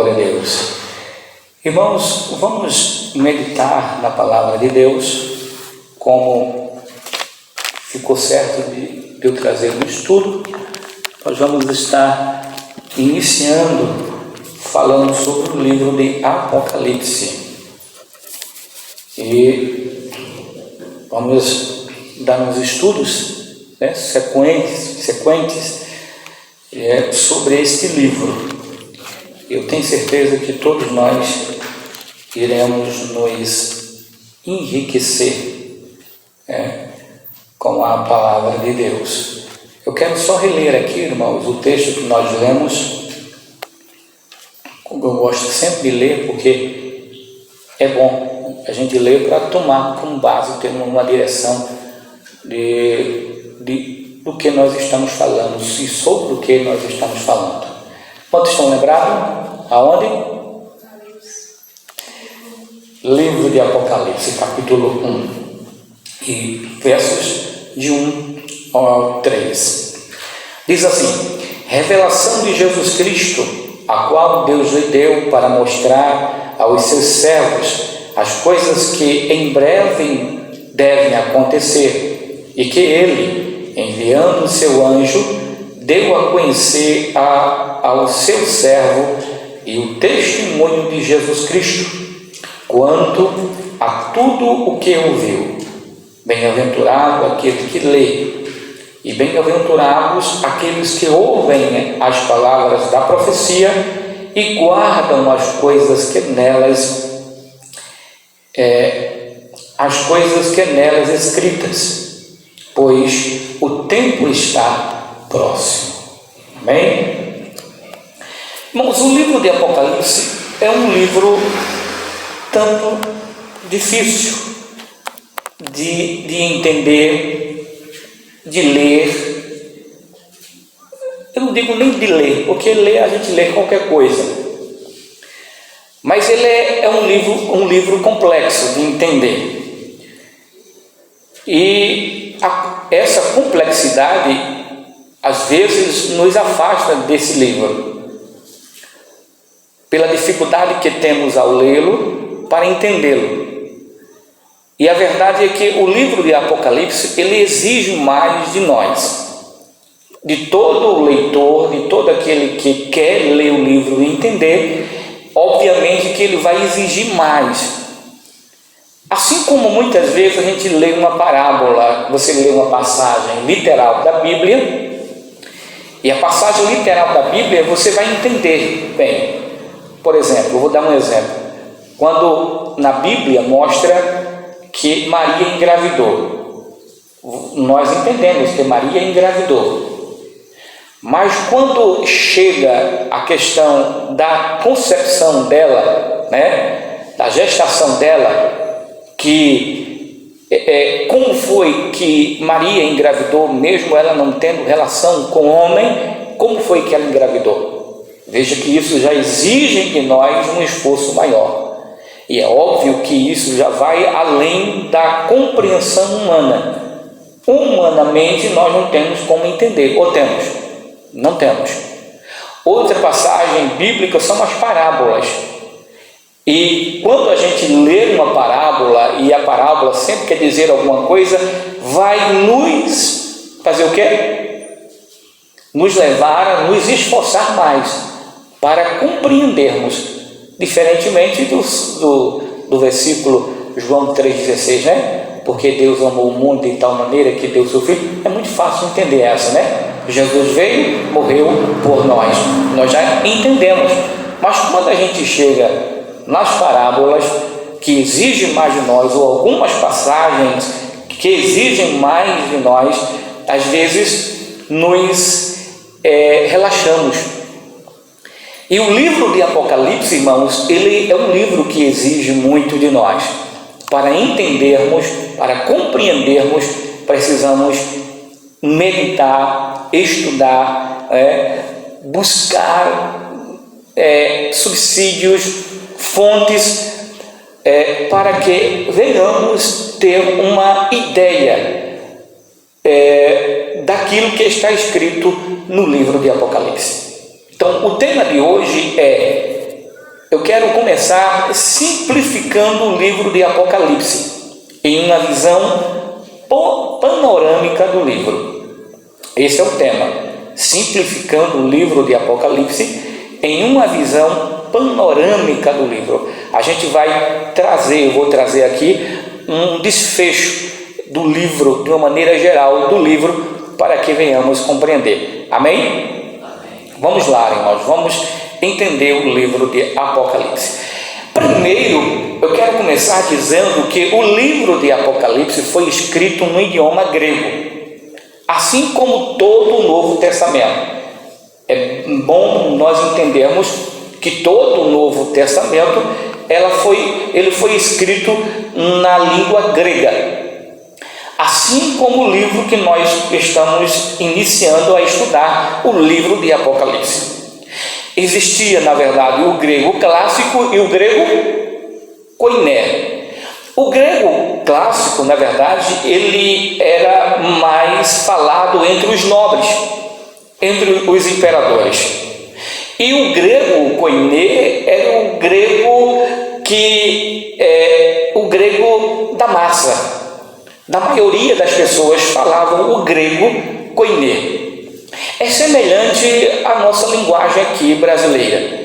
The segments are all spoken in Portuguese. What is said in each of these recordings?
Glória a Deus. Irmãos, vamos meditar na palavra de Deus, como ficou certo de eu trazer um estudo. Nós vamos estar iniciando falando sobre o livro de Apocalipse. E vamos dar uns estudos sequentes sobre este livro. Eu tenho certeza que todos nós iremos nos enriquecer com a palavra de Deus. Eu quero só reler aqui, irmãos, o texto que nós lemos. Eu gosto sempre de ler, porque é bom a gente ler para tomar como base, ter uma direção do que nós estamos falando e sobre o que nós estamos falando. Quantos estão lembrados? Aonde? Livro de Apocalipse, capítulo 1, e versos de 1 ao 3. Diz assim: revelação de Jesus Cristo, a qual Deus lhe deu para mostrar aos seus servos as coisas que em breve devem acontecer, e que ele, enviando seu anjo, deu a conhecer ao seu servo e o testemunho de Jesus Cristo, quanto a tudo o que ouviu. Bem-aventurado aquele que lê, e bem-aventurados aqueles que ouvem as palavras da profecia e guardam as coisas que nelas escritas, pois o tempo está próximo. Amém? Irmãos, o livro de Apocalipse é um livro tanto difícil de entender, de ler. Eu não digo nem de ler, porque ler a gente lê qualquer coisa, mas ele é um livro complexo de entender, e essa complexidade às vezes nos afasta desse livro, pela dificuldade que temos ao lê-lo para entendê-lo. E a verdade é que o livro de Apocalipse, ele exige mais de nós, de todo o leitor, de todo aquele que quer ler o livro e entender. Obviamente que ele vai exigir mais. Assim como muitas vezes a gente lê uma parábola, você lê uma passagem literal da Bíblia, e a passagem literal da Bíblia você vai entender bem. Por exemplo, eu vou dar um exemplo. Quando na Bíblia mostra que Maria engravidou, nós entendemos que Maria engravidou. Mas quando chega a questão da concepção dela, da gestação dela, como foi que Maria engravidou, mesmo ela não tendo relação com o homem, como foi que ela engravidou? Veja que isso já exige de nós um esforço maior, e é óbvio que isso já vai além da compreensão humana. Humanamente nós não temos como entender, ou temos? Não temos. Outra passagem bíblica são as parábolas. E quando a gente lê uma parábola, e a parábola sempre quer dizer alguma coisa, vai nos fazer o quê? Nos levar a nos esforçar mais para compreendermos, diferentemente do versículo João 3,16, porque Deus amou o mundo de tal maneira que deu seu Filho. É muito fácil entender essa, Jesus veio, morreu por nós já entendemos. Mas quando a gente chega nas parábolas, que exigem mais de nós, ou algumas passagens que exigem mais de nós, às vezes nos relaxamos. E o livro de Apocalipse, irmãos, ele é um livro que exige muito de nós. Para entendermos, para compreendermos, precisamos meditar, estudar, buscar subsídios, fontes, para que venhamos ter uma ideia daquilo que está escrito no livro de Apocalipse. Então, o tema de hoje é eu quero começar simplificando o livro de Apocalipse, em uma visão panorâmica do livro. Esse é o tema, simplificando o livro de Apocalipse em uma visão panorâmica do livro. A gente vai trazer, eu vou trazer aqui um desfecho do livro, de uma maneira geral do livro, para que venhamos compreender. Amém? Vamos lá, irmãos, vamos entender o livro de Apocalipse. Primeiro, eu quero começar dizendo que o livro de Apocalipse foi escrito no idioma grego, assim como todo o Novo Testamento. É bom nós entendermos que todo o Novo Testamento ele foi escrito na língua grega, assim como o livro que nós estamos iniciando a estudar, o livro de Apocalipse. Existia, na verdade, o grego clássico e o grego koiné. O grego clássico, na verdade, ele era mais falado entre os nobres, entre os imperadores. E o grego koiné era o grego o grego da massa. Da maioria das pessoas falavam o grego koiné. É semelhante à nossa linguagem aqui brasileira.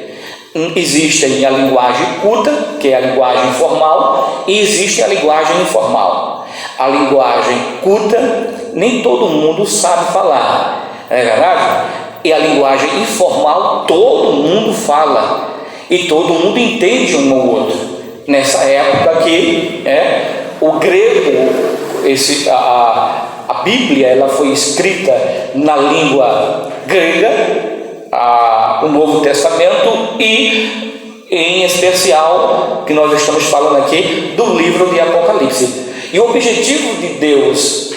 Existe a linguagem culta, que é a linguagem formal, e existe a linguagem informal. A linguagem culta nem todo mundo sabe falar, não é verdade? E a linguagem informal todo mundo fala e todo mundo entende um ao outro. Nessa época aqui, o grego, a Bíblia, ela foi escrita na língua grega, o Novo Testamento, e em especial, que nós estamos falando aqui, do livro de Apocalipse. E o objetivo de Deus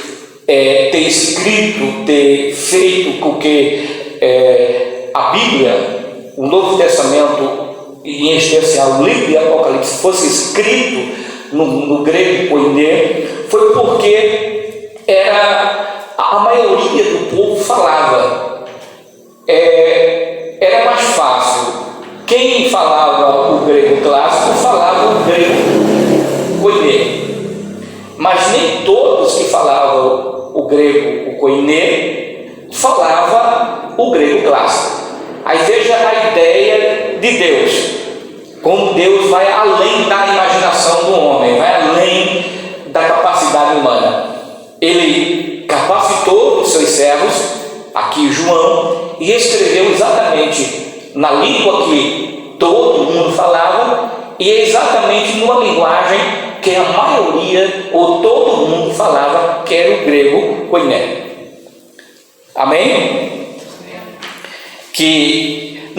ter escrito, ter feito com que a Bíblia, o Novo Testamento, e em especial o livro de Apocalipse, fosse escrito no grego koiné, foi porque a maioria do povo falava. Era mais fácil. Quem falava o grego clássico falava o grego koiné, mas nem todos que falavam o grego koiné falavam o grego clássico. Aí veja a ideia de Deus, como Deus vai além da imaginação do homem, vai além da capacidade humana. Ele capacitou os seus servos, aqui João, e escreveu exatamente na língua que todo mundo falava, e exatamente numa linguagem que a maioria ou todo mundo falava, que era o grego koiné. Amém? Que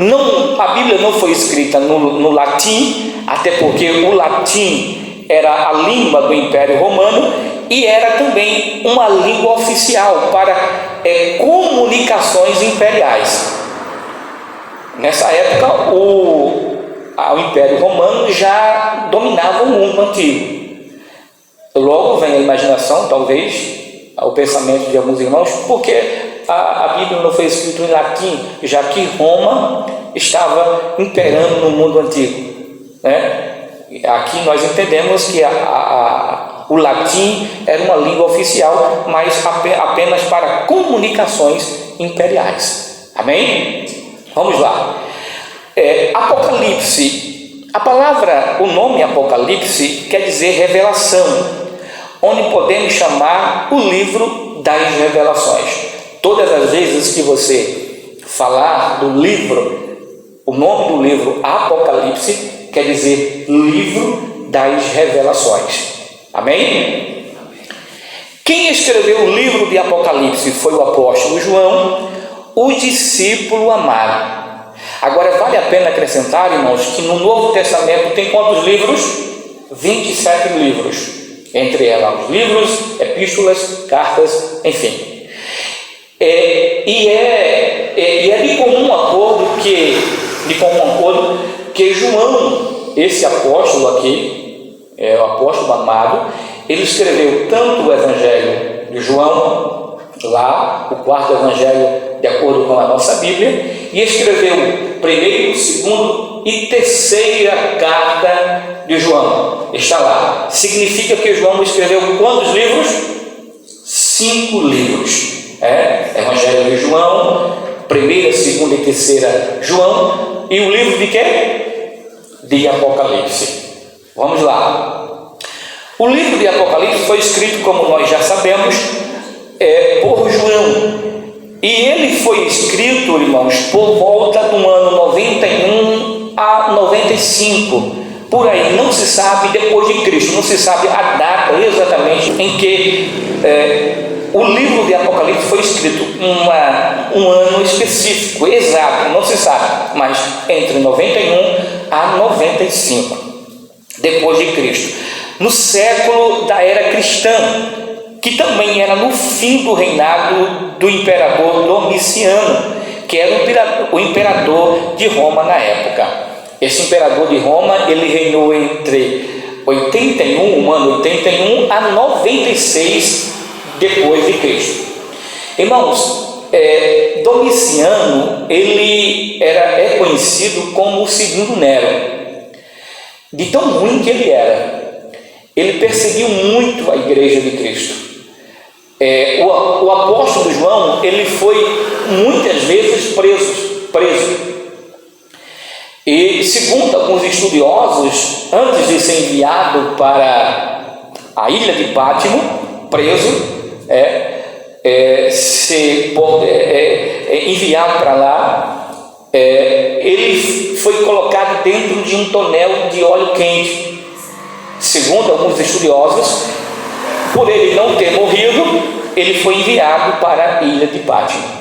a Bíblia não foi escrita no latim, até porque o latim era a língua do Império Romano e era também uma língua oficial para comunicações imperiais. Nessa época, o Império Romano já dominava o mundo antigo. Logo vem a imaginação, talvez, o pensamento de alguns irmãos, porque a Bíblia não foi escrita em latim, já que Roma estava imperando no mundo antigo, né? Aqui nós entendemos que o latim era uma língua oficial, mas apenas para comunicações imperiais. Amém? Vamos lá. Apocalipse. O nome Apocalipse quer dizer revelação, onde podemos chamar o livro das revelações. Todas as vezes que você falar do livro, o nome do livro Apocalipse quer dizer livro das revelações. Amém? Quem escreveu o livro de Apocalipse foi o apóstolo João, o discípulo amado. Agora vale a pena acrescentar, irmãos, que no Novo Testamento tem quantos livros? 27 livros. Entre elas os livros, epístolas, cartas, enfim. E é de comum acordo que João, esse apóstolo aqui, o apóstolo amado, ele escreveu tanto o Evangelho de João, lá, o quarto Evangelho, de acordo com a nossa Bíblia, e escreveu primeiro, segundo e terceira carta de João. Está lá. Significa que João escreveu quantos livros? 5 livros. Evangelho de João, primeira, segunda e terceira João, e o livro de quê? De Apocalipse. Vamos lá. O livro de Apocalipse foi escrito, como nós já sabemos, por João. E ele foi escrito, irmãos, por volta do ano 91 a 95. Por aí, não se sabe depois de Cristo, não se sabe a data exatamente em que o livro de Apocalipse foi escrito, um ano específico, exato, não se sabe, mas entre 91 a 95, depois de Cristo, no século da era cristã, que também era no fim do reinado do imperador Domiciano, que era o imperador de Roma na época. Esse imperador de Roma, ele reinou entre 81, o ano 81 a 96 depois de Cristo. Irmãos, Domiciano, ele é conhecido como o segundo Nero, de tão ruim que ele era. Ele perseguiu muito a igreja de Cristo. O apóstolo João, ele foi muitas vezes preso. E segundo alguns estudiosos, antes de ser enviado para a ilha de Pátimo, preso, ser enviado para lá, ele foi colocado dentro de um tonel de óleo quente. Segundo alguns estudiosos, por ele não ter morrido, ele foi enviado para a ilha de Pátimo.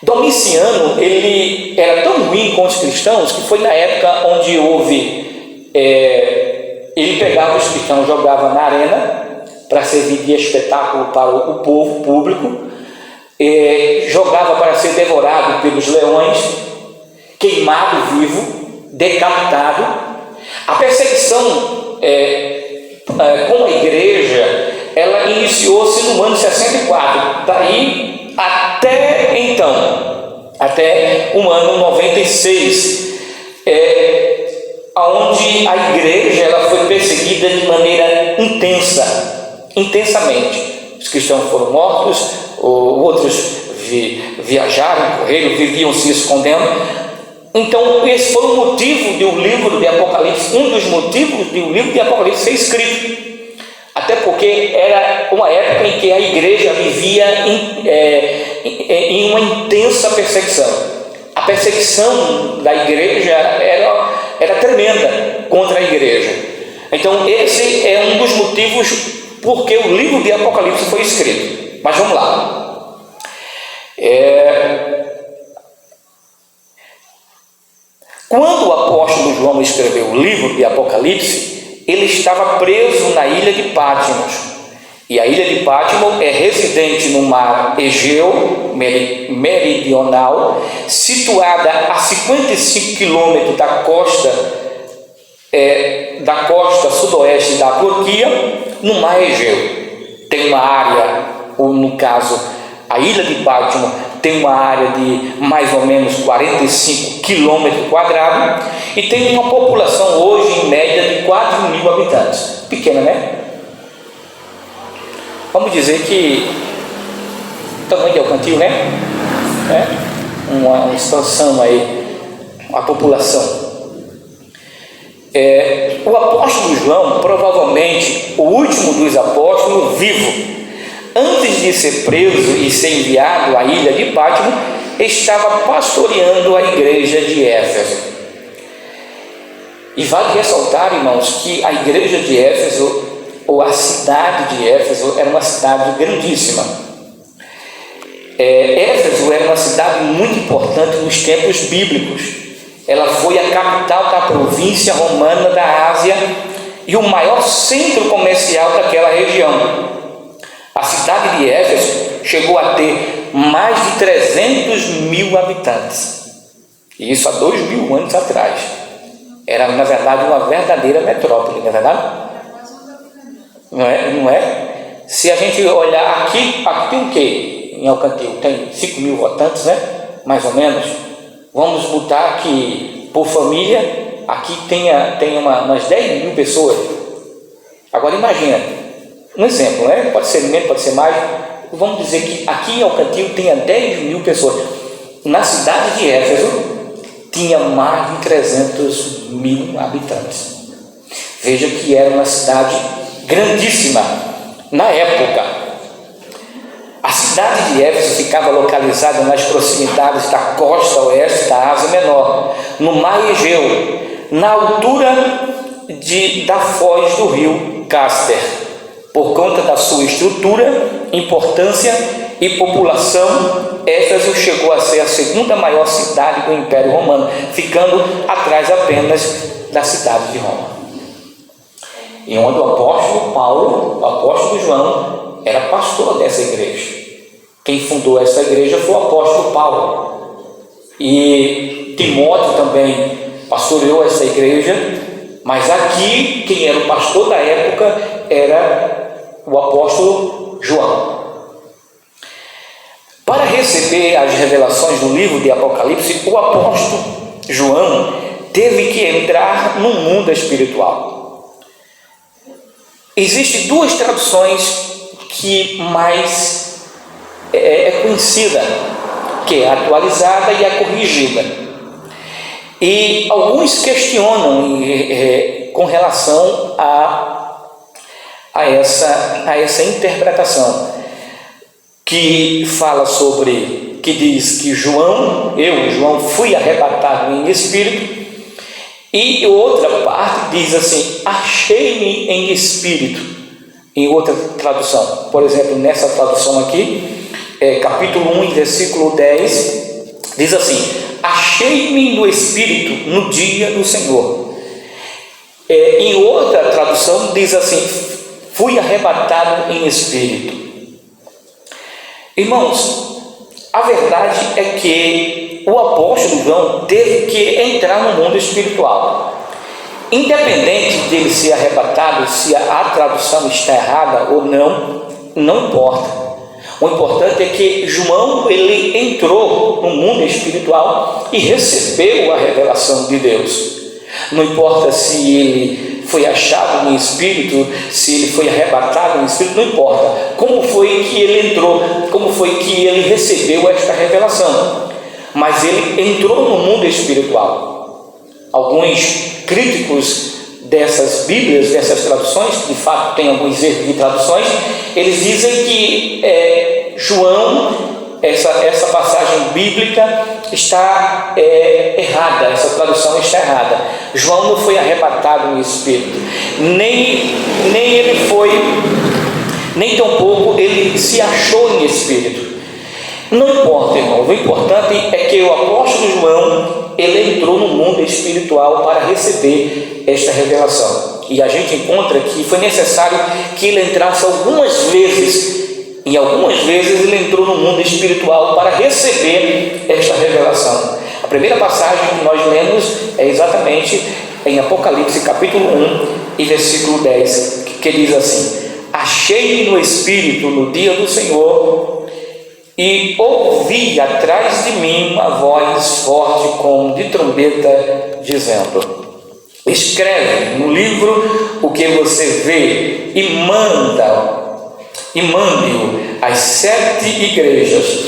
Domiciano, ele era tão ruim com os cristãos que foi na época onde houve, ele pegava os cristãos, jogava na arena para servir de espetáculo para o povo público, jogava para ser devorado pelos leões, queimado vivo, decapitado. A perseguição com a igreja, ela iniciou-se no ano 64, daí até então, até o ano 96, onde a igreja ela foi perseguida de maneira intensamente. Os cristãos foram mortos, outros viajaram, correram, viviam se escondendo. Então, esse foi o motivo do livro de Apocalipse, um dos motivos do livro de Apocalipse ser escrito. Até porque era uma época em que a igreja vivia em uma intensa perseguição. A perseguição da igreja era tremenda contra a igreja. Então, esse é um dos motivos porque o livro de Apocalipse foi escrito. Mas vamos lá. Quando o apóstolo João escreveu o livro de Apocalipse, ele estava preso na ilha de Patmos. E a ilha de Patmos é residente no mar Egeu meridional, situada a 55 quilômetros da costa sudoeste da Turquia, no mar Egeu. Tem uma área, ou no caso, a ilha de Patmos tem uma área de mais ou menos 45 quilômetros quadrados e tem uma população hoje em média de 4.000 habitantes. Pequena, né? Vamos dizer que o tamanho de Alcantil, né? Uma expansão aí, a população. O apóstolo João, provavelmente o último dos apóstolos vivo, antes de ser preso e ser enviado à ilha de Pátimo, estava pastoreando a igreja de Éfeso. E vale ressaltar, irmãos, que a igreja de Éfeso, ou a cidade de Éfeso, era uma cidade grandíssima. Éfeso era uma cidade muito importante nos tempos bíblicos. Ela foi a capital da província romana da Ásia e o maior centro comercial daquela região. A cidade de Éfeso chegou a ter mais de 300.000 habitantes. E isso há 2.000 anos atrás. Era, na verdade, uma verdadeira metrópole, não é verdade? Não é? Se a gente olhar aqui tem o quê? Em Alcantil tem 5.000 votantes, né? mais ou menos. Vamos botar que por família aqui tenha umas 10 mil pessoas. Agora imagina, um exemplo, né? Pode ser menos, pode ser mais. Vamos dizer que aqui em Alcantil tenha 10 mil pessoas. Na cidade de Éfeso tinha mais de 300 mil habitantes. Veja que era uma cidade grandíssima na época. A cidade de Éfeso ficava localizada nas proximidades da costa oeste da Ásia Menor, no mar Egeu, na altura da foz do rio Cáster. Por conta da sua estrutura, importância e população, Éfeso chegou a ser a segunda maior cidade do Império Romano, ficando atrás apenas da cidade de Roma. E onde o apóstolo Paulo, o apóstolo João, era pastor dessa igreja. Quem fundou essa igreja foi o apóstolo Paulo. E Timóteo também pastoreou essa igreja, mas aqui quem era o pastor da época era o apóstolo João. Para receber as revelações do livro de Apocalipse, o apóstolo João teve que entrar no mundo espiritual. Existem duas traduções que mais é conhecida, que é a atualizada e a corrigida. E alguns questionam com relação a essa interpretação, que fala sobre, que diz que João fui arrebatado em espírito, e outra parte diz assim, achei-me em espírito, em outra tradução. Por exemplo, nessa tradução aqui, capítulo 1, versículo 10, diz assim, achei-me no espírito no dia do Senhor. Em outra tradução diz assim, fui arrebatado em espírito. Irmãos, a verdade é que o apóstolo João teve que entrar no mundo espiritual. Independente dele ser arrebatado, se a tradução está errada ou não, não importa. O importante é que João, ele entrou no mundo espiritual e recebeu a revelação de Deus. Não importa se ele foi achado no espírito, se ele foi arrebatado no espírito, não importa. Como foi que ele entrou, como foi que ele recebeu esta revelação. Mas ele entrou no mundo espiritual. Alguns críticos dessas Bíblias, dessas traduções, de fato tem alguns erros de traduções, eles dizem que João, essa passagem bíblica está errada, essa tradução está errada. João não foi arrebatado no espírito, nem ele foi, nem tampouco ele se achou em espírito. Não importa, irmão, o importante é que o apóstolo João, ele entrou no mundo espiritual para receber esta revelação. E a gente encontra que foi necessário que ele entrasse algumas vezes, e algumas vezes ele entrou no mundo espiritual para receber esta revelação. A primeira passagem que nós lemos é exatamente em Apocalipse capítulo 1 e versículo 10, que diz assim, achei-me no espírito no dia do Senhor, e ouvi atrás de mim uma voz forte como de trombeta, dizendo, escreve no livro o que você vê e mande-o às 7 igrejas,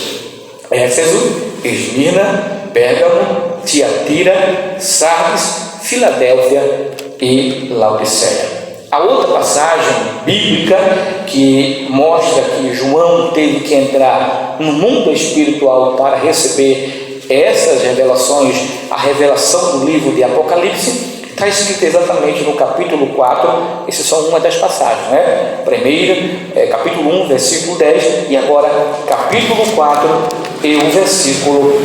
Éfeso, Esmirna, Pérgamo, Tiatira, Sardes, Filadélfia e Laodiceia. A outra passagem bíblica que mostra que João teve que entrar no mundo espiritual para receber essas revelações, a revelação do livro de Apocalipse, está escrito exatamente no capítulo 4, essas são uma das passagens, né? Primeiro, capítulo 1, versículo 10, e agora capítulo 4, e o versículo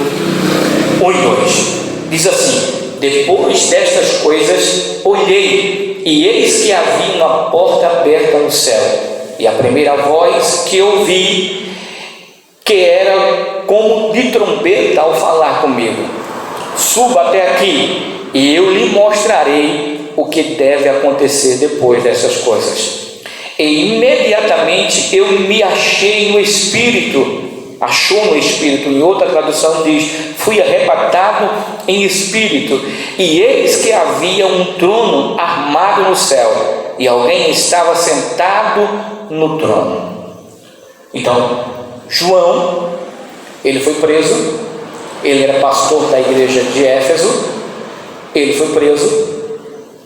1 e 2. Diz assim, depois destas coisas, olhei, e eis que havia uma porta aberta no céu, e a primeira voz que ouvi, que era como de trombeta ao falar comigo, suba até aqui, e eu lhe mostrarei o que deve acontecer depois dessas coisas. E imediatamente eu me achei no Espírito, achou no espírito. Em outra tradução diz: fui arrebatado em espírito, e eis que havia um trono armado no céu, e alguém estava sentado no trono. Então, João, ele foi preso, ele era pastor da igreja de Éfeso, ele foi preso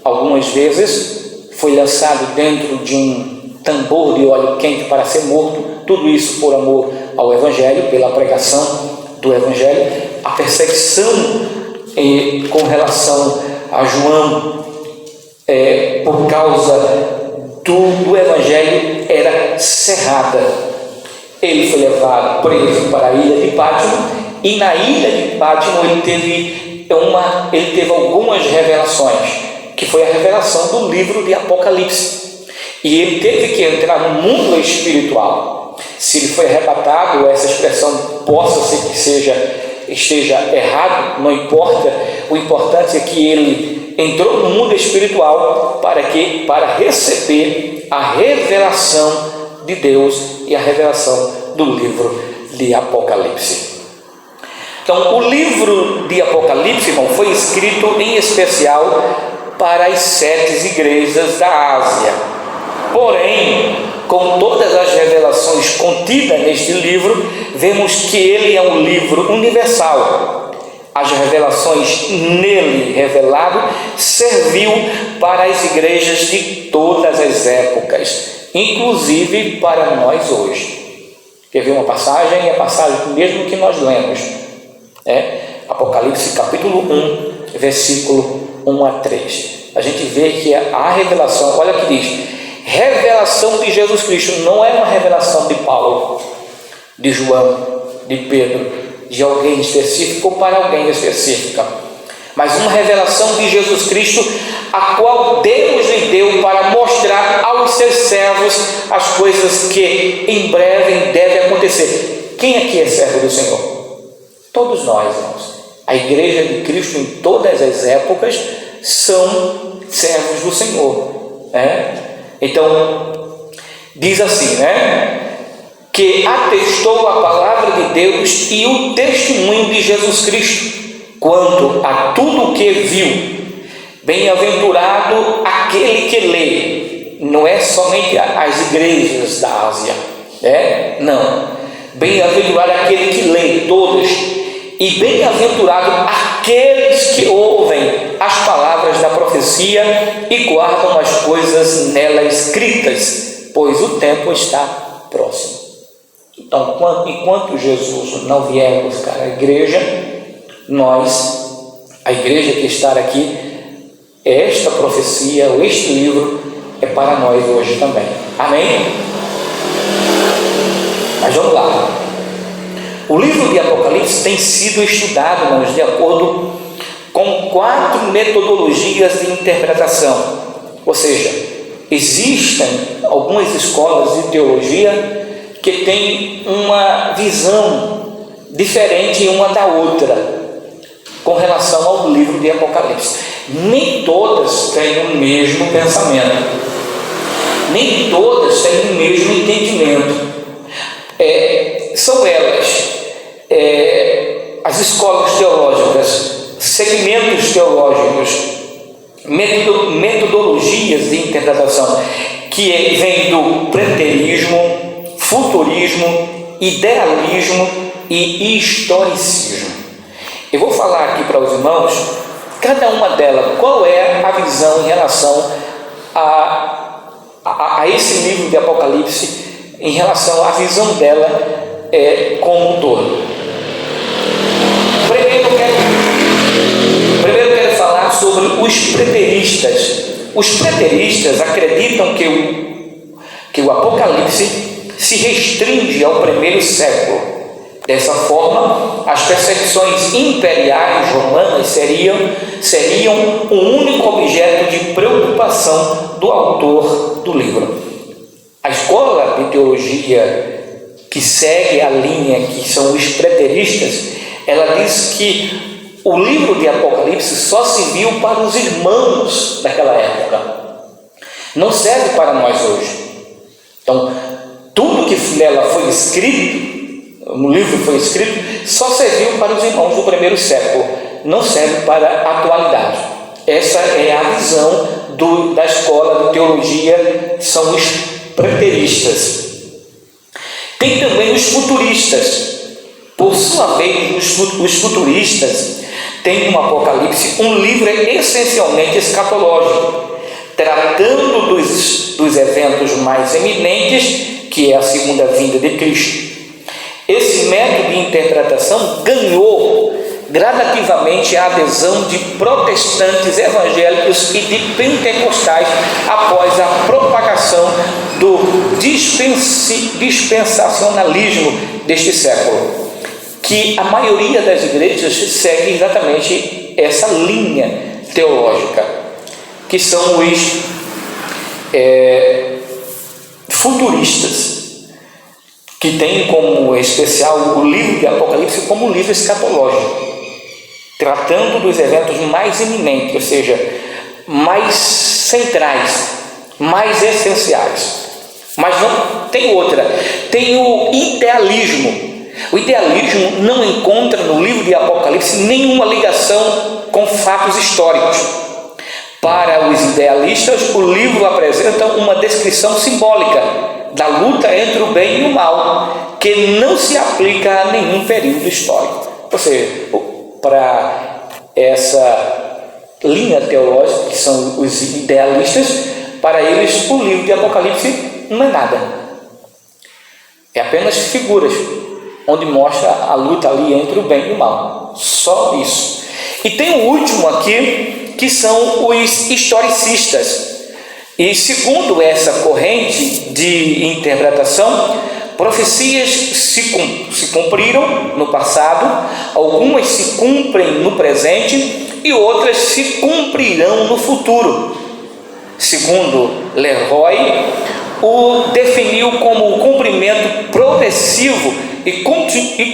algumas vezes, foi lançado dentro de um tambor de óleo quente para ser morto, tudo isso por amor ao Evangelho, pela pregação do Evangelho. A perseguição com relação a João, por causa do Evangelho, era cerrada. Ele foi levado preso para a ilha de Pátimo, e na ilha de Pátimo ele teve algumas revelações, que foi a revelação do livro de Apocalipse. E ele teve que entrar no mundo espiritual. Se ele foi arrebatado, essa expressão possa ser que esteja errado, não importa. O importante é que ele entrou no mundo espiritual para receber a revelação de Deus e a revelação do livro de Apocalipse. Então, o livro de Apocalipse, irmão, foi escrito em especial para as 7 igrejas da Ásia. Porém, com todas as revelações contidas neste livro, vemos que ele é um livro universal. As revelações nele revelado serviu para as igrejas de todas as épocas, inclusive para nós hoje. Quer ver uma passagem? É a passagem mesmo que nós lemos. Apocalipse capítulo 1, versículo 1 a 3. A gente vê que a revelação, olha o que diz: revelação de Jesus Cristo. Não é uma revelação de Paulo, de João, de Pedro, de alguém específico ou para alguém específica, mas uma revelação de Jesus Cristo, a qual Deus lhe deu para mostrar aos seus servos as coisas que em breve devem acontecer. Quem aqui é servo do Senhor? Todos nós, irmãos. A igreja de Cristo em todas as épocas são servos do Senhor. Então, diz assim, que atestou a palavra de Deus e o testemunho de Jesus Cristo quanto a tudo o que viu. Bem-aventurado aquele que lê. Não é somente as igrejas da Ásia, não. Bem-aventurado aquele que lê, todos. E bem-aventurado aqueles que ouvem as palavras da profecia e guardam as coisas nela escritas, pois o tempo está próximo. Então, enquanto Jesus não vier buscar a igreja, a igreja que está aqui, esta profecia, ou este livro, é para nós hoje também. Amém? Mas vamos lá. O livro de Apocalipse tem sido estudado, irmãos, de acordo com 4 metodologias de interpretação. Ou seja, existem algumas escolas de teologia que têm uma visão diferente uma da outra com relação ao livro de Apocalipse. Nem todas têm o mesmo pensamento, nem todas têm o mesmo entendimento. São elas as escolas teológicas, segmentos teológicos, metodologias de interpretação, que vem do preterismo, futurismo, idealismo e historicismo. Eu vou falar aqui para os irmãos, cada uma delas, qual é a visão em relação a esse livro de Apocalipse, em relação à visão dela como um todo. Primeiro eu quero falar sobre os preteristas. Os preteristas acreditam que o Apocalipse se restringe ao primeiro século. Dessa forma, as perseguições imperiais romanas seriam um único objeto de preocupação do autor do livro. A escola de teologia que segue a linha que são os preteristas, ela diz que o livro de Apocalipse só serviu para os irmãos daquela época, não serve para nós hoje. Então, tudo que nela foi escrito no livro que foi escrito, só serviu para os irmãos do primeiro século, não serve para a atualidade. Essa é a visão da escola de teologia, que são os preteristas. Tem também os futuristas. Por sua vez, os futuristas têm no Apocalipse um livro essencialmente escatológico, tratando dos eventos mais eminentes, que é a segunda vinda de Cristo. Esse método de interpretação ganhou gradativamente a adesão de protestantes evangélicos e de pentecostais após a propagação do dispensacionalismo deste século, que a maioria das igrejas segue exatamente essa linha teológica, que são os futuristas, que tem como especial o livro de Apocalipse como um livro escatológico, tratando dos eventos mais eminentes, ou seja, mais centrais, mais essenciais. Mas não tem outra, tem o idealismo. O idealismo não encontra no livro de Apocalipse nenhuma ligação com fatos históricos. Para os idealistas, o livro apresenta uma descrição simbólica da luta entre o bem e o mal, que não se aplica a nenhum período histórico. Ou seja, para essa linha teológica, que são os idealistas, para eles o livro de Apocalipse não é nada, é apenas figuras, onde mostra a luta ali entre o bem e o mal, só isso. E tem o último aqui, que são os historicistas. E segundo essa corrente de interpretação, profecias se cumpriram no passado, algumas se cumprem no presente e outras se cumprirão no futuro. Segundo Leroy, o definiu como o cumprimento progressivo e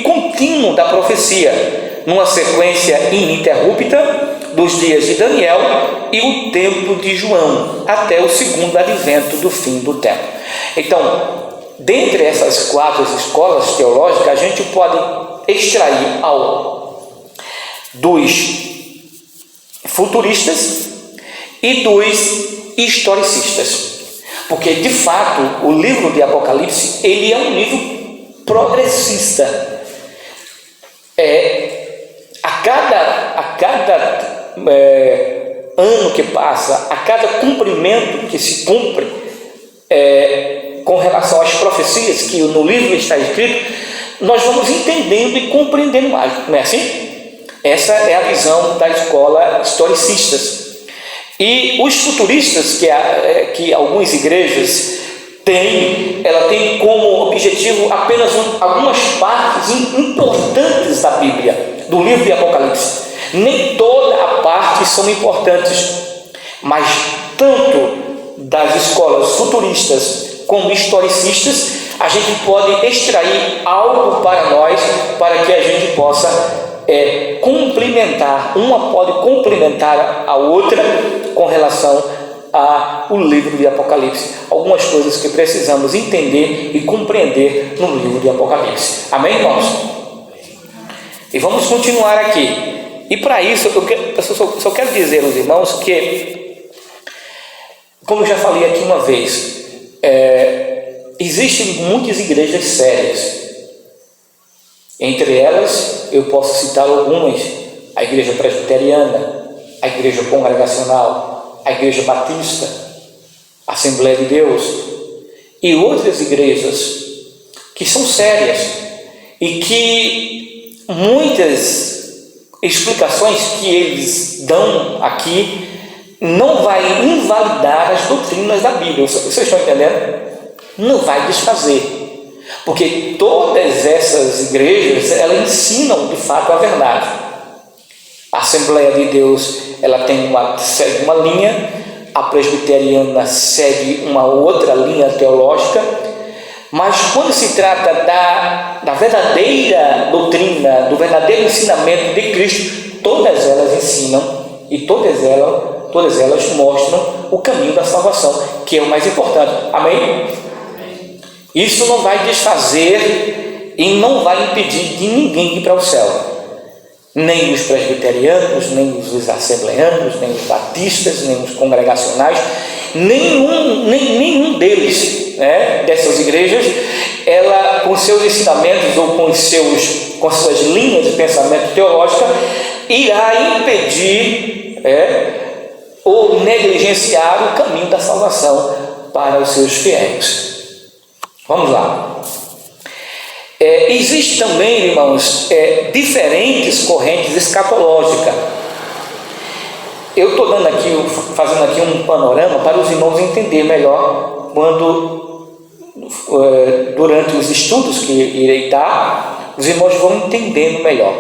contínuo da profecia, numa sequência ininterrupta dos dias de Daniel e o tempo de João, até o segundo advento do fim do tempo. Então, dentre essas quatro escolas teológicas, a gente pode extrair dos futuristas e dos historicistas, porque de fato o livro de Apocalipse ele é um livro progressista. A cada ano que passa, a cada cumprimento que se cumpre com relação às profecias que no livro está escrito, nós vamos entendendo e compreendendo mais, não é assim? Essa é a visão da escola historicistas. E os futuristas, que algumas igrejas têm, ela tem como objetivo apenas algumas partes importantes da Bíblia, do livro de Apocalipse. Nem toda a parte são importantes, mas tanto das escolas futuristas como historicistas, a gente pode extrair algo para nós, para que a gente possa complementar, uma pode complementar a outra com relação ao livro de Apocalipse. Algumas coisas que precisamos entender e compreender no livro de Apocalipse. Amém, irmãos? E vamos continuar aqui. E para isso, eu só quero dizer aos irmãos que, como eu já falei aqui uma vez, existem muitas igrejas sérias. Entre elas, eu posso citar algumas: a Igreja Presbiteriana, a Igreja Congregacional, a Igreja Batista, a Assembleia de Deus e outras igrejas que são sérias e que muitas explicações que eles dão aqui não vai invalidar as doutrinas da Bíblia. Vocês estão entendendo? Não vai desfazer. Porque todas essas igrejas, elas ensinam de fato a verdade. A Assembleia de Deus, ela segue uma linha, a Presbiteriana segue uma outra linha teológica, mas quando se trata da verdadeira doutrina, do verdadeiro ensinamento de Cristo, todas elas ensinam e todas elas mostram o caminho da salvação, que é o mais importante. Amém? Isso não vai desfazer e não vai impedir de ninguém ir para o céu. Nem os presbiterianos, nem os assembleanos, nem os batistas, nem os congregacionais, nenhum deles, né, dessas igrejas, ela, com seus ensinamentos ou com suas linhas de pensamento teológica, irá impedir ou negligenciar o caminho da salvação para os seus fiéis. Vamos lá. Existe também, irmãos, diferentes correntes escatológicas. Eu estou fazendo aqui um panorama para os irmãos entenderem melhor durante os estudos que irei dar, os irmãos vão entendendo melhor.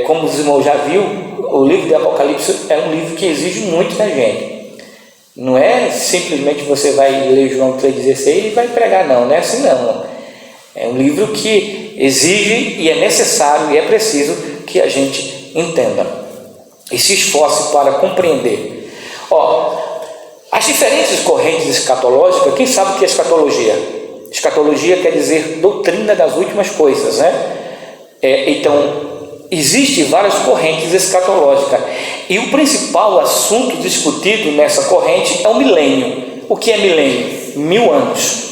Como os irmãos já viram, o livro de Apocalipse é um livro que exige muito da gente. Não é simplesmente você vai ler João 3,16 e vai pregar, não é assim não. É um livro que exige e é necessário e é preciso que a gente entenda e se esforce para compreender. As diferentes correntes escatológicas, quem sabe o que é escatologia? Escatologia quer dizer doutrina das últimas coisas, né? Então, existem várias correntes escatológicas e o principal assunto discutido nessa corrente é o milênio. O que é milênio? 1000 anos.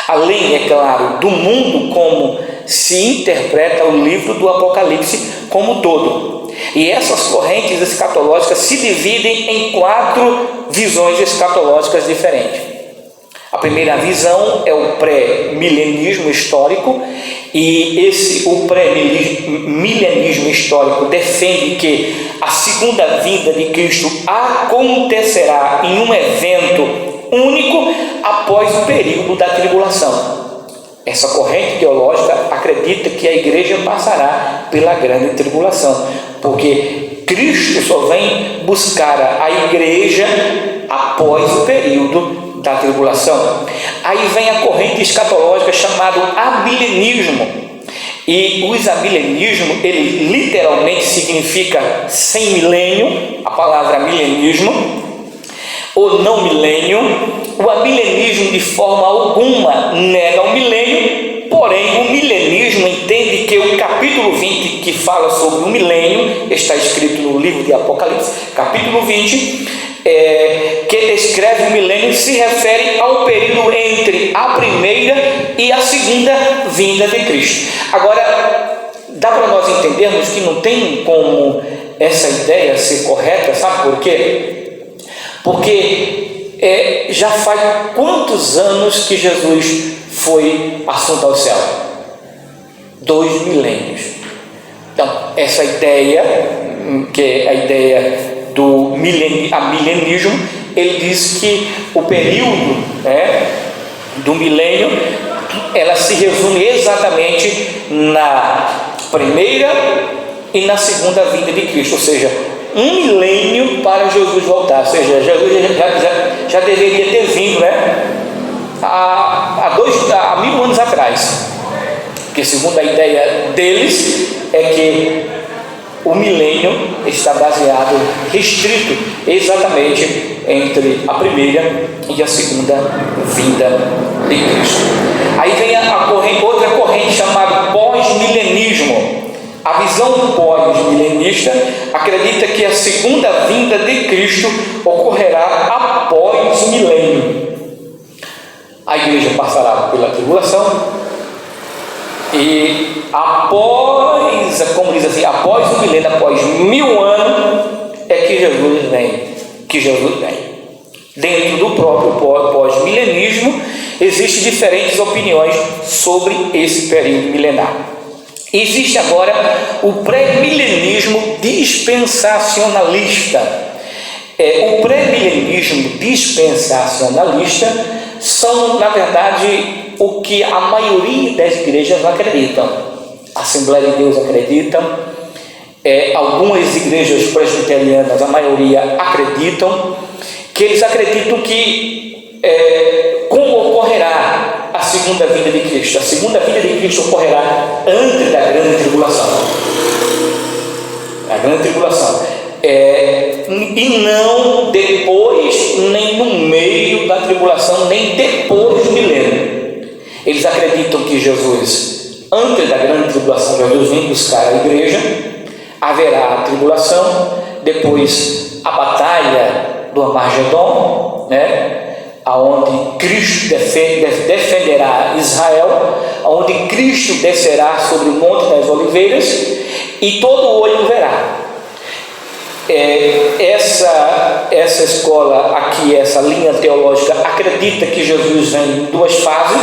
Além, é claro, do mundo como se interpreta o livro do Apocalipse como um todo. E essas correntes escatológicas se dividem em 4 visões escatológicas diferentes. A primeira visão é o pré-milenismo histórico, e o pré-milenismo histórico defende que a segunda vinda de Cristo acontecerá em um evento único após o período da tribulação. Essa corrente teológica acredita que a igreja passará pela grande tribulação, porque Cristo só vem buscar a igreja após o período da tribulação. Aí vem a corrente escatológica chamada amilenismo, e o amilenismo, ele literalmente significa sem milênio, a palavra milenismo, ou não milênio. O amilenismo de forma alguma nega o milênio, porém o milenismo entende que o capítulo 20, que fala sobre o milênio, está escrito no livro de Apocalipse, capítulo 20, que descreve o milênio, se refere ao período entre a primeira e a segunda vinda de Cristo. Agora, dá para nós entendermos que não tem como essa ideia ser correta, sabe por quê? Porque já faz quantos anos que Jesus foi assunto ao céu? 2 milênios. Então, essa ideia, que é a ideia do milenismo, ele diz que o período do milênio, ela se resume exatamente na primeira e na segunda vinda de Cristo, ou seja, 1 milênio para Jesus voltar, ou seja, Jesus já deveria ter vindo, há 1000 anos atrás, porque segundo a ideia deles é que o milênio está baseado, restrito exatamente entre a primeira e a segunda vinda de Cristo. Aí vem outra corrente chamada pós-milenismo. A visão pós-milenista acredita que a segunda vinda de Cristo ocorrerá após o milênio. A igreja passará pela tribulação e após, como diz assim, após o milênio, após 1000 anos, é que Jesus vem. Dentro do próprio pós-milenismo existem diferentes opiniões sobre esse período milenar. Existe agora o pré-milenismo dispensacionalista. O pré-milenismo dispensacionalista são, na verdade, o que a maioria das igrejas acreditam. A Assembleia de Deus acreditam, algumas igrejas presbiterianas, a maioria acreditam, que eles acreditam que como ocorrerá a segunda vinda de Cristo? A segunda vinda de Cristo ocorrerá antes da grande tribulação. A grande tribulação. E não depois, nem no meio da tribulação, nem depois do milênio. Eles acreditam que Jesus, antes da grande tribulação, Jesus vem buscar a igreja, haverá a tribulação, depois a batalha do Armagedon, aonde Cristo defenderá Israel, aonde Cristo descerá sobre o Monte das Oliveiras e todo olho verá. Essa escola aqui, essa linha teológica, acredita que Jesus vem em duas fases.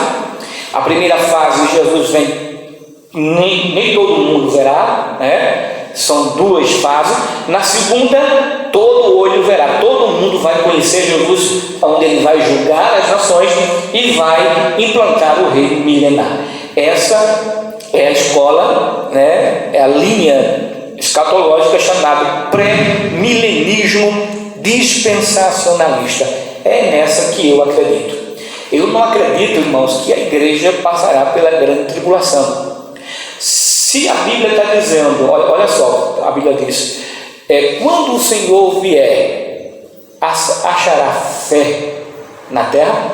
A primeira fase, Jesus vem, nem todo mundo verá, são duas fases. Na segunda, todo olho verá, todo mundo vai conhecer Jesus, onde ele vai julgar as nações e vai implantar o reino milenar. Essa é a escola, é a linha escatológica chamada pré-milenismo dispensacionalista. É nessa que eu acredito. Eu não acredito, irmãos, que a igreja passará pela grande tribulação. Se a Bíblia está dizendo, olha só, a Bíblia diz, quando o Senhor vier, achará fé na terra?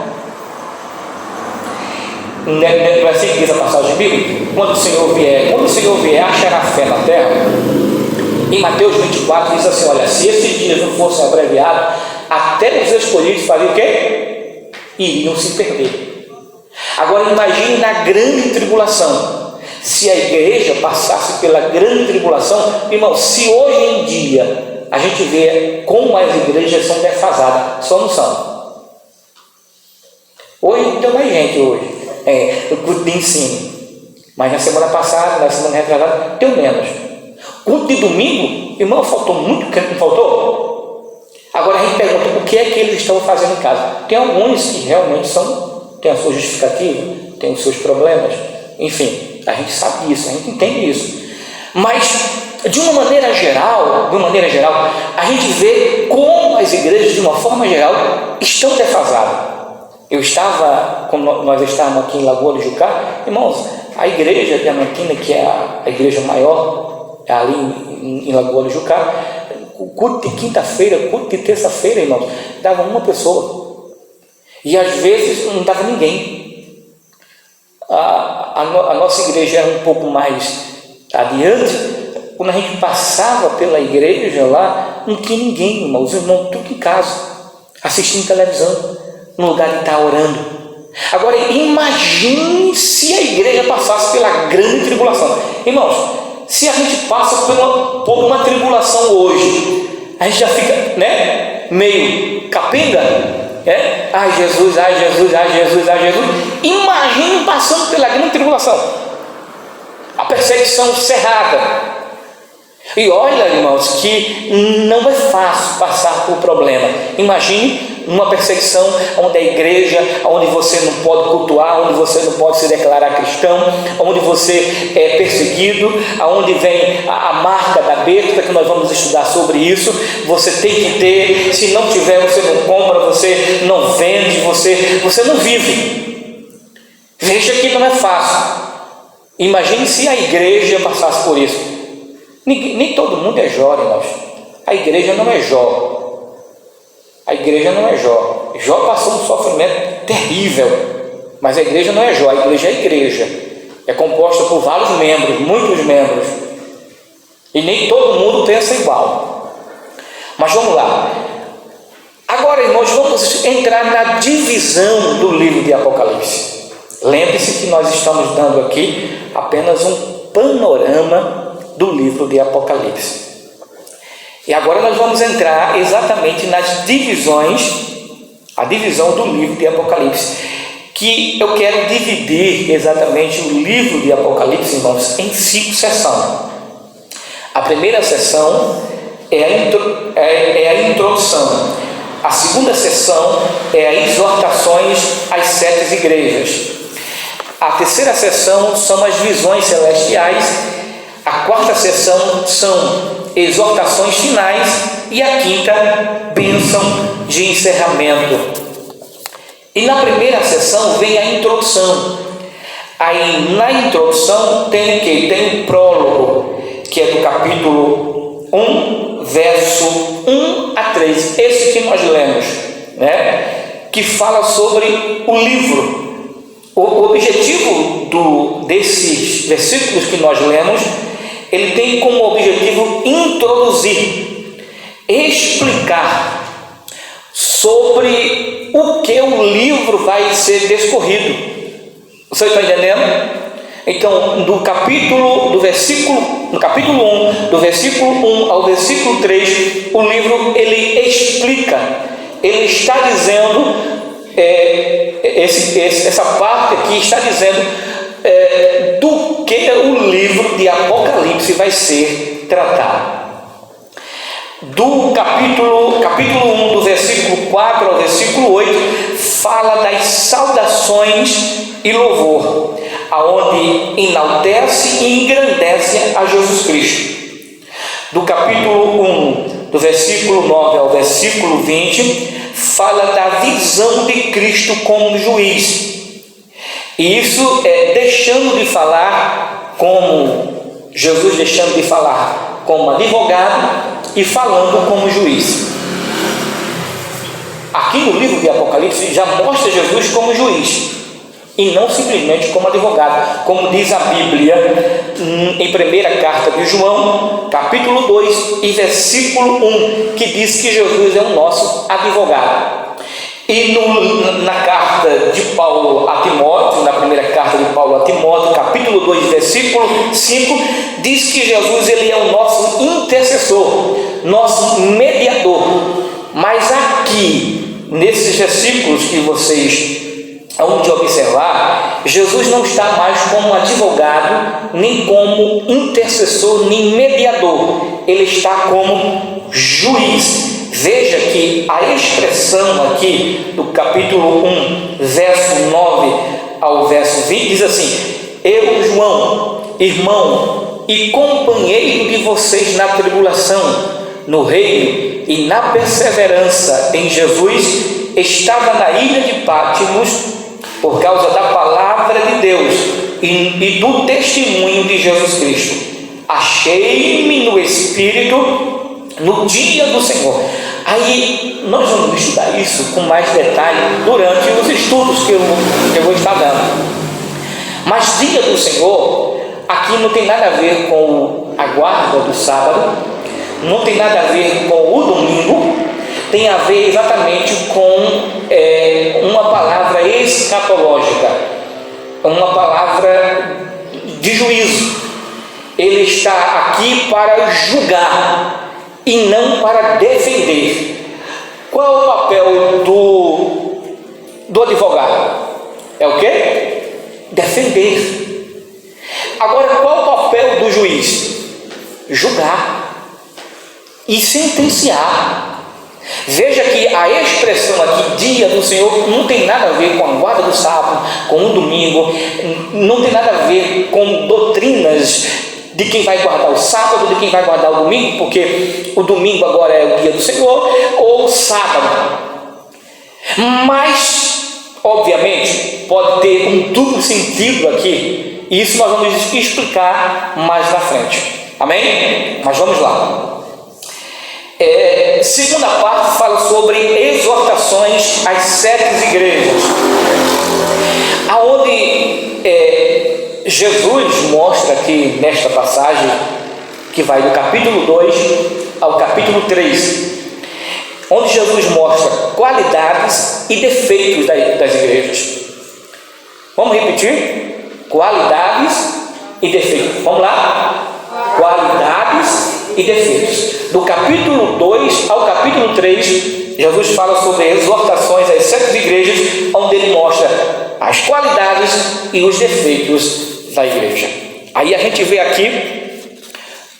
Não é assim que diz a passagem bíblica? Quando o Senhor vier, achará fé na terra? Em Mateus 24 diz assim, olha, se esses dias não fossem abreviados, até os escolhidos fariam o quê? Iriam se perder. Agora imagine na grande tribulação, se a igreja passasse pela grande tribulação. Irmão, se hoje em dia a gente vê como as igrejas são defasadas, só não são. Hoje tem mais gente hoje, no culto de ensino, mas na semana passada, na semana retrasada, deu menos. Culto de domingo, irmão, faltou muito, não faltou? Agora a gente pergunta, o que é que eles estão fazendo em casa? Tem alguns que realmente têm a sua justificativa, têm os seus problemas, enfim, a gente sabe isso, a gente entende isso. Mas, de uma maneira geral, a gente vê como as igrejas, de uma forma geral, estão defasadas. Como nós estávamos aqui em Lagoa do Jucá, irmãos, a igreja diamantina, que é a igreja maior, ali em Lagoa do Jucá, o culto de quinta-feira, culto de terça-feira, irmãos, dava uma pessoa, e às vezes não dava ninguém. A nossa igreja era um pouco mais adiante. Quando a gente passava pela igreja lá, não tinha ninguém, irmãos, os irmãos tudo em casa, assistindo televisão, no lugar de estar orando. Agora imagine se a igreja passasse pela grande tribulação. Irmãos, se a gente passa por uma tribulação hoje, a gente já fica meio capenga, ai Jesus, ai Jesus, ai Jesus, ai Jesus. Imagine passando pela grande tribulação, a perseguição cerrada. E olha, irmãos, que não é fácil passar por problema. Imagine uma perseguição onde a igreja, onde você não pode cultuar, onde você não pode se declarar cristão, onde você é perseguido, onde vem a marca da besta, que nós vamos estudar sobre isso. Você tem que ter, se não tiver, você não compra, você não vende, você não vive. Veja que não é fácil. Imagine se a igreja passasse por isso. Nem todo mundo é Jó, irmãos. A igreja não é Jó. A igreja não é Jó. Jó passou um sofrimento terrível, mas a igreja não é Jó. A igreja é a igreja. É composta por vários membros, muitos membros. E nem todo mundo pensa igual. Mas vamos lá. Agora, irmãos, vamos entrar na divisão do livro de Apocalipse. Lembre-se que nós estamos dando aqui apenas um panorama do livro de Apocalipse. E agora nós vamos entrar exatamente nas divisões, a divisão do livro de Apocalipse, que eu quero dividir exatamente o livro de Apocalipse, irmãos, em 5 sessões. A primeira sessão é a introdução. A segunda sessão é as exortações às 7 igrejas. A terceira sessão são as visões celestiais. A quarta sessão são exortações finais e a quinta, bênção de encerramento. E na primeira sessão vem a introdução. Aí na introdução tem o que? Tem o prólogo, que é do capítulo 1, verso 1 a 3. Esse que nós lemos, que fala sobre o livro. O objetivo desses versículos que nós lemos, ele tem como objetivo introduzir, explicar sobre o que o livro vai ser discorrido. Você está entendendo? Então, no capítulo 1, do versículo 1 ao versículo 3, o livro ele explica, ele está dizendo, essa parte aqui está dizendo do que o livro de Apocalipse vai ser tratado. Do capítulo 1, do versículo 4 ao versículo 8, fala das saudações e louvor, aonde enaltece e engrandece a Jesus Cristo. Do capítulo 1, do versículo 9 ao versículo 20, fala da visão de Cristo como juiz. E isso é deixando de falar como Jesus, deixando de falar como advogado e falando como juiz. Aqui no livro de Apocalipse já mostra Jesus como juiz e não simplesmente como advogado, como diz a Bíblia em primeira carta de João, capítulo 2 e versículo 1, que diz que Jesus é o nosso advogado. E na carta de Paulo a Timóteo, na primeira carta de Paulo a Timóteo, capítulo 2, versículo 5, diz que Jesus ele é o nosso intercessor, nosso mediador. Mas aqui, nesses versículos que vocês hão de observar, Jesus não está mais como advogado, nem como intercessor, nem mediador. Ele está como juiz. Veja que a expressão aqui do capítulo 1, verso 9 ao verso 20, diz assim: eu, João, irmão e companheiro de vocês na tribulação, no reino e na perseverança em Jesus, estava na ilha de Patmos por causa da palavra de Deus e do testemunho de Jesus Cristo. Achei-me no Espírito no dia do Senhor. Aí nós vamos estudar isso com mais detalhe durante os estudos que eu vou estar dando. Mas dia do Senhor aqui não tem nada a ver com a guarda do sábado, não tem nada a ver com o domingo, tem a ver exatamente com uma palavra escatológica, uma palavra de juízo. Ele está aqui para julgar e não para defender. Qual é o papel do advogado? É o quê? Defender. Agora, qual é o papel do juiz? Julgar e sentenciar. Veja que a expressão aqui, dia do Senhor, não tem nada a ver com a guarda do sábado, com o domingo, não tem nada a ver com doutrinas de quem vai guardar o sábado, de quem vai guardar o domingo, porque o domingo agora é o dia do Senhor, ou o sábado. Mas, obviamente, pode ter um duplo sentido aqui, e isso nós vamos explicar mais na frente. Amém? Mas vamos lá. Segunda parte fala sobre exortações às 7 igrejas, aonde Jesus mostra aqui nesta passagem, que vai do capítulo 2 ao capítulo 3, onde Jesus mostra qualidades e defeitos das igrejas. Vamos repetir? Qualidades e defeitos. Vamos lá? Qualidades e defeitos. Do capítulo 2 ao capítulo 3, Jesus fala sobre exortações às 7 igrejas, onde ele mostra as qualidades e os defeitos da igreja. Aí a gente vê aqui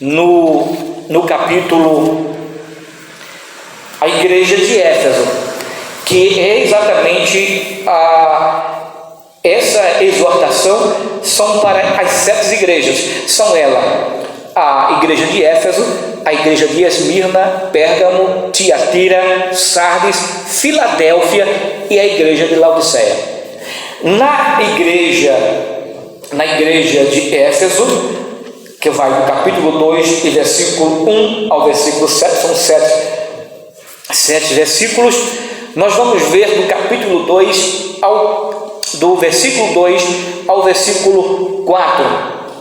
no capítulo a igreja de Éfeso, que é exatamente essa exortação são para as 7 igrejas. São elas a igreja de Éfeso, a igreja de Esmirna, Pérgamo, Tiatira, Sardes, Filadélfia e a igreja de Laodiceia. Na igreja de Éfeso, que vai do capítulo 2 e versículo 1 ao versículo 7, são 7 versículos, nós vamos ver do capítulo 2 ao do versículo 2 ao versículo 4,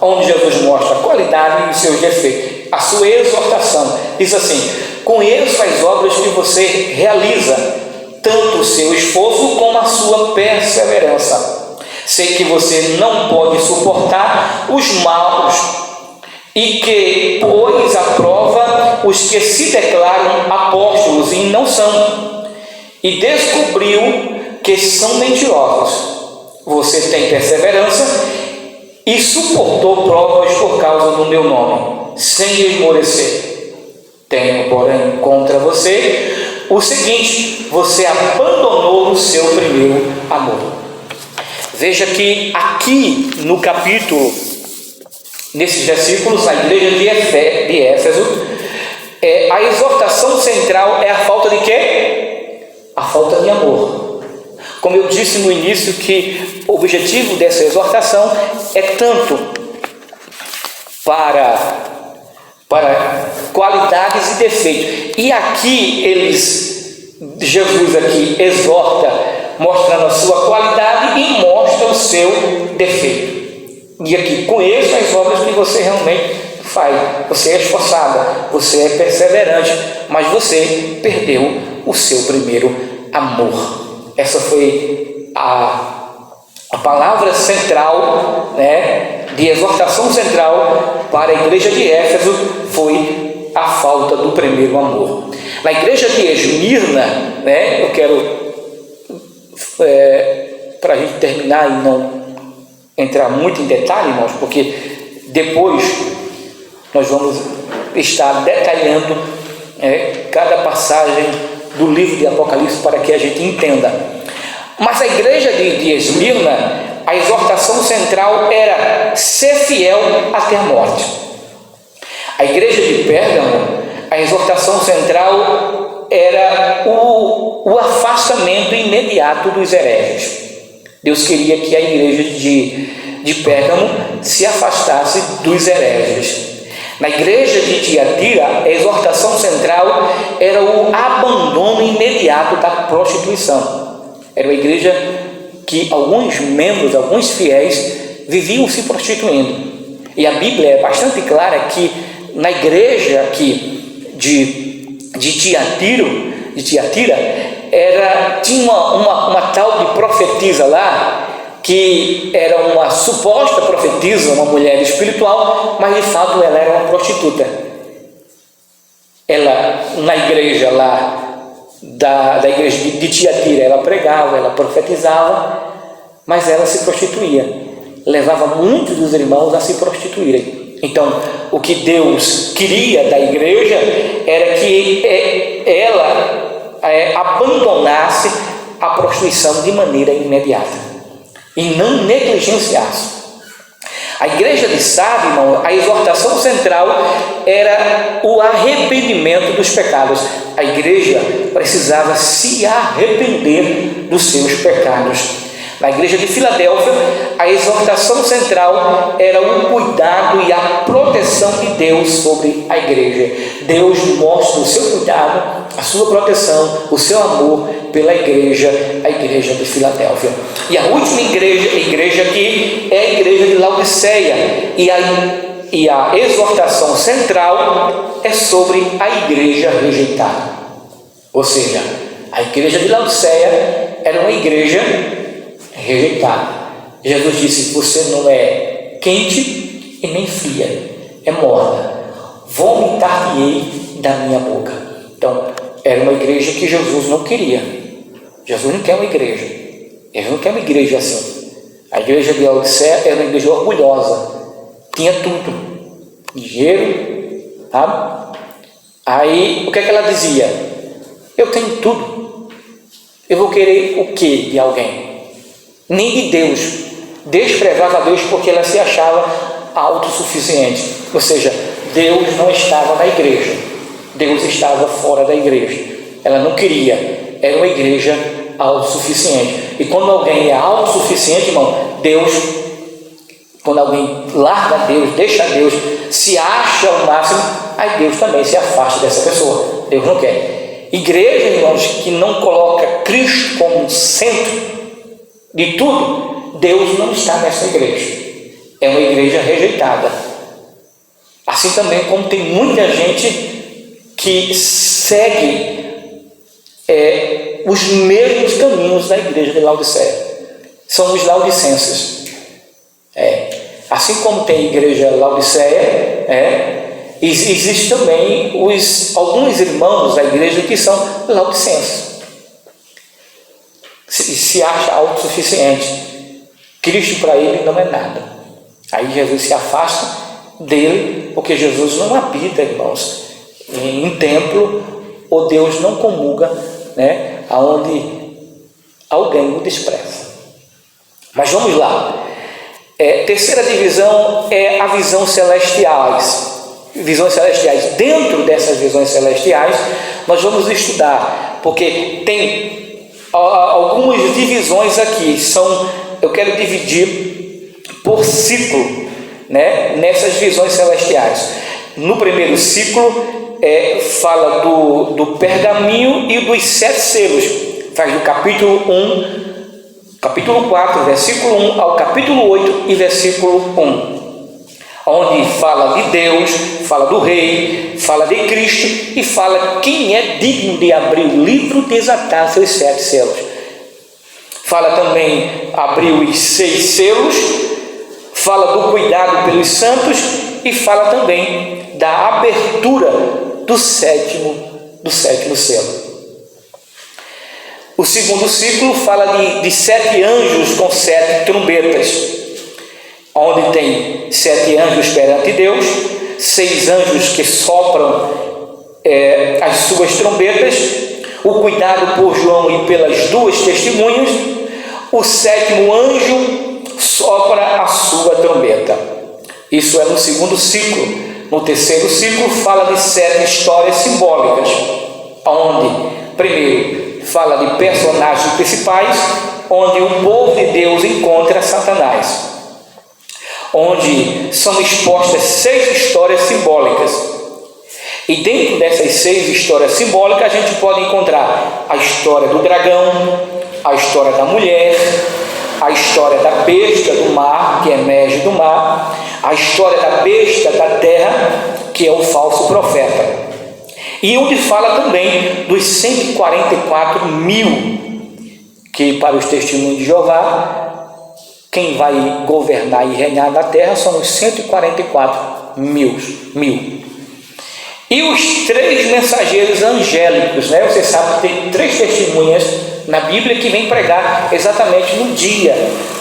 onde Jesus mostra a qualidade e os seus defeitos. A sua exortação diz assim: conheço as obras que você realiza, tanto o seu esforço como a sua perseverança. Sei que você não pode suportar os maus e que pôs à prova os que se declaram apóstolos e não são, e descobriu que são mentirosos. Você tem perseverança e suportou provas por causa do meu nome, sem esmorecer. Tenho, porém, contra você o seguinte: você abandonou o seu primeiro amor. Veja que aqui no capítulo, nesses versículos, na igreja de Éfeso, a exortação central é a falta de quê? A falta de amor. Como eu disse no início, que o objetivo dessa exortação é tanto para qualidades e defeitos. E aqui Jesus aqui exorta, mostrando a sua qualidade e mostra o seu defeito. E aqui, conheço as obras que você realmente faz. Você é esforçada, você é perseverante, mas você perdeu o seu primeiro amor. Essa foi a palavra central, de exortação central para a igreja de Éfeso, foi a falta do primeiro amor. Na igreja de Esmirna, eu quero, para a gente terminar e não entrar muito em detalhe, irmãos, porque depois nós vamos estar detalhando cada passagem do livro de Apocalipse para que a gente entenda. Mas a igreja de Esmirna, a exortação central era ser fiel até a morte. A igreja de Pérgamo, a exortação central era o afastamento imediato dos hereges. Deus queria que a igreja de Pérgamo se afastasse dos hereges. Na igreja de Tiatira, a exortação central era o abandono imediato da prostituição. Era uma igreja que alguns membros, alguns fiéis, viviam se prostituindo. E a Bíblia é bastante clara que na igreja aqui de Tiatira, tinha uma tal de profetisa lá, que era uma suposta profetisa, uma mulher espiritual, mas de fato ela era uma prostituta. Ela, na igreja lá, da igreja de Tiatira, ela pregava, ela profetizava, mas ela se prostituía, levava muitos dos irmãos a se prostituírem. Então, o que Deus queria da igreja era que ela abandonasse a prostituição de maneira imediata e não negligenciasse. A igreja de Sardes, irmão, a exortação central era o arrependimento dos pecados. A igreja precisava se arrepender dos seus pecados. Na igreja de Filadélfia, a exortação central era o cuidado e a proteção de Deus sobre a igreja. Deus mostra o seu cuidado, a sua proteção, o seu amor pela igreja, a igreja de Filadélfia. E a última igreja aqui é a igreja de Laodiceia. E a exortação central é sobre a igreja rejeitada. Ou seja, a igreja de Laodiceia era uma igreja rejeitada. Jesus disse: você não é quente e nem fria, é morna. Vomitar-lhe-ei da minha boca. Então, era uma igreja que Jesus não queria. Jesus não quer uma igreja. Jesus não quer uma igreja assim. A igreja de Laodiceia era uma igreja orgulhosa. Tinha tudo. Dinheiro, sabe? Aí, o que é que ela dizia? Eu tenho tudo. Eu vou querer o que de alguém? Nem de Deus. Desprezava a Deus porque ela se achava autossuficiente. Ou seja, Deus não estava na igreja. Deus estava fora da igreja. Ela não queria. Era uma igreja autossuficiente. E quando alguém é autossuficiente, irmão, Deus, quando alguém larga Deus, deixa Deus, se acha ao máximo, aí Deus também se afasta dessa pessoa. Deus não quer. Igreja, irmãos, que não coloca Cristo como centro, de tudo, Deus não está nessa igreja. É uma igreja rejeitada. Assim também como tem muita gente que segue os mesmos caminhos da igreja de Laodiceia. São os laudicenses. Assim como tem a igreja Laodiceia, existe também alguns irmãos da igreja que são laudicenses. Se acha autossuficiente. Cristo para ele não é nada. Aí Jesus se afasta dele, porque Jesus não habita, irmãos, em templo, ou Deus não comunga, aonde alguém o despreza. Mas vamos lá. Terceira divisão é a visão celestiais. Visões celestiais. Dentro dessas visões celestiais, nós vamos estudar, porque tem algumas divisões aqui. Eu quero dividir por ciclo, nessas visões celestiais. No primeiro ciclo, fala do pergaminho e dos 7 selos. Faz do capítulo 4, versículo 1 ao capítulo 8 e versículo 1. Onde fala de Deus, fala do rei, fala de Cristo e fala quem é digno de abrir o livro e desatar seus 7 selos. Fala também, abrir os 6 selos, fala do cuidado pelos santos e fala também da abertura do sétimo selo. O segundo ciclo fala de 7 anjos com 7 trombetas, onde tem 7 anjos perante Deus, 6 anjos que sopram as suas trombetas, o cuidado por João e pelas 2 testemunhas, o 7º anjo sopra a sua trombeta. Isso é no segundo ciclo. No terceiro ciclo fala de 7 histórias simbólicas, onde, primeiro, fala de personagens principais, onde o povo de Deus encontra Satanás, onde são expostas 6 histórias simbólicas. E dentro dessas 6 histórias simbólicas, a gente pode encontrar a história do dragão, a história da mulher, a história da besta do mar, que emerge do mar, a história da besta da terra, que é o falso profeta. E onde fala também dos 144 mil, que para os testemunhos de Jeová, quem vai governar e reinar na terra são os 144 mil. E os 3 mensageiros angélicos, Você sabe que tem 3 testemunhas na Bíblia que vêm pregar exatamente no dia,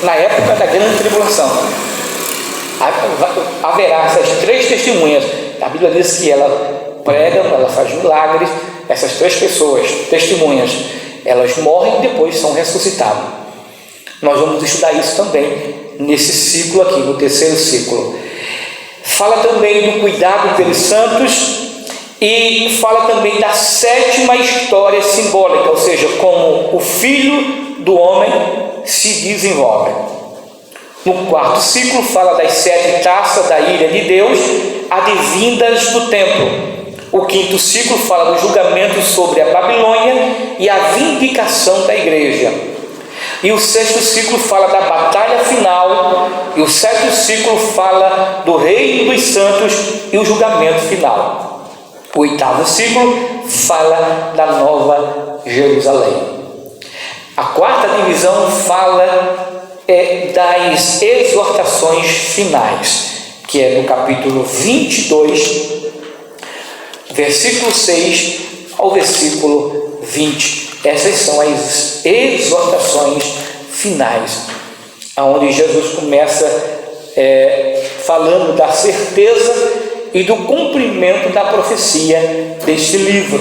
na época da grande tribulação. Haverá essas 3 testemunhas. A Bíblia diz que ela pregam, ela faz milagres. Essas 3 pessoas, testemunhas, elas morrem e depois são ressuscitadas. Nós vamos estudar isso também nesse ciclo aqui, no terceiro ciclo. Fala também do cuidado pelos santos e fala também da 7ª história simbólica, ou seja, como o Filho do Homem se desenvolve. No 4º ciclo fala das 7 taças da ira de Deus, advindas do templo. O 5º ciclo fala do julgamento sobre a Babilônia e a vindicação da igreja. E o 6º ciclo fala da batalha final. E o 7º ciclo fala do reino dos santos e o julgamento final. O 8º ciclo fala da Nova Jerusalém. A 4ª divisão fala das exortações finais, que é no capítulo 22, versículo 6 ao versículo 20. Essas são as exortações finais, onde Jesus começa falando da certeza e do cumprimento da profecia deste livro.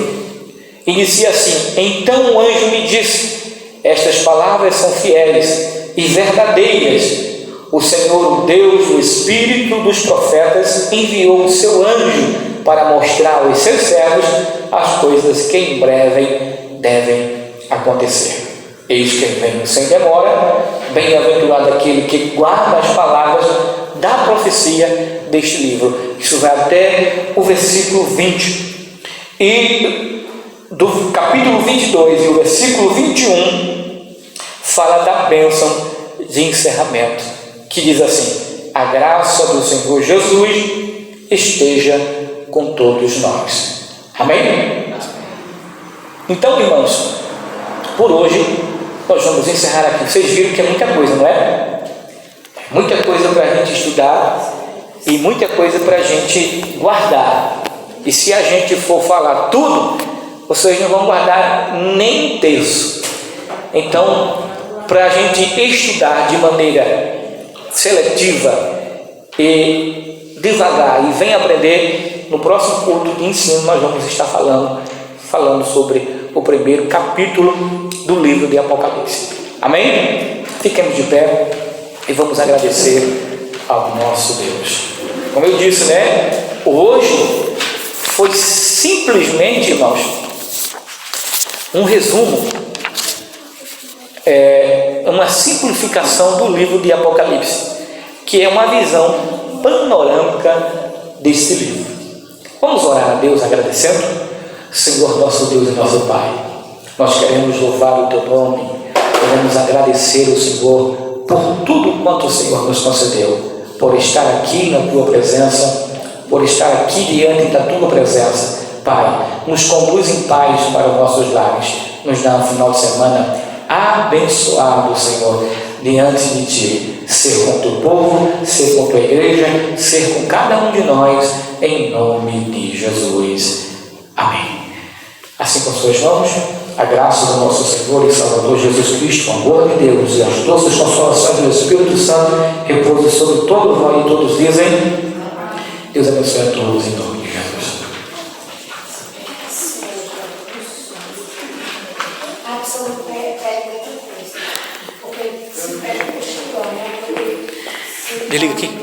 Inicia assim: então o anjo me disse, estas palavras são fiéis e verdadeiras. O Senhor, o Deus, o Espírito dos profetas, enviou o seu anjo para mostrar aos seus servos as coisas que em breve devem acontecer. Eis que vem sem demora, bem-aventurado aquele que guarda as palavras da profecia deste livro. Isso vai até o versículo 20. E do capítulo 22 e o versículo 21 fala da bênção de encerramento, que diz assim: a graça do Senhor Jesus esteja com todos nós. Amém? Então, irmãos, por hoje nós vamos encerrar aqui. Vocês viram que é muita coisa, não é? Muita coisa para a gente estudar e muita coisa para a gente guardar. E se a gente for falar tudo, vocês não vão guardar nem um terço. Então, para a gente estudar de maneira seletiva e devagar e vem aprender, no próximo culto de ensino nós vamos estar falando sobre o primeiro capítulo do livro de Apocalipse. Amém? Fiquemos de pé e vamos agradecer ao nosso Deus. Como eu disse, né? Hoje foi simplesmente, irmãos, um resumo, uma simplificação do livro de Apocalipse, que é uma visão panorâmica desse livro. Vamos orar a Deus agradecendo? Senhor, nosso Deus e nosso Pai, nós queremos louvar o Teu nome, queremos agradecer ao Senhor por tudo quanto o Senhor nos concedeu, por estar aqui na Tua presença, por estar aqui diante da Tua presença. Pai, nos conduz em paz para os nossos lares, nos dá um final de semana abençoado, Senhor, diante de Ti, ser com o Teu povo, ser com a Tua igreja, ser com cada um de nós, em nome de Jesus. Amém. Assim com suas mãos, a graça do nosso Senhor e Salvador Jesus Cristo, o amor de Deus e as doces consolações do Espírito Santo repousem sobre todos nós e todos dizem: Deus abençoe a todos em nome de Jesus. Desliga aqui.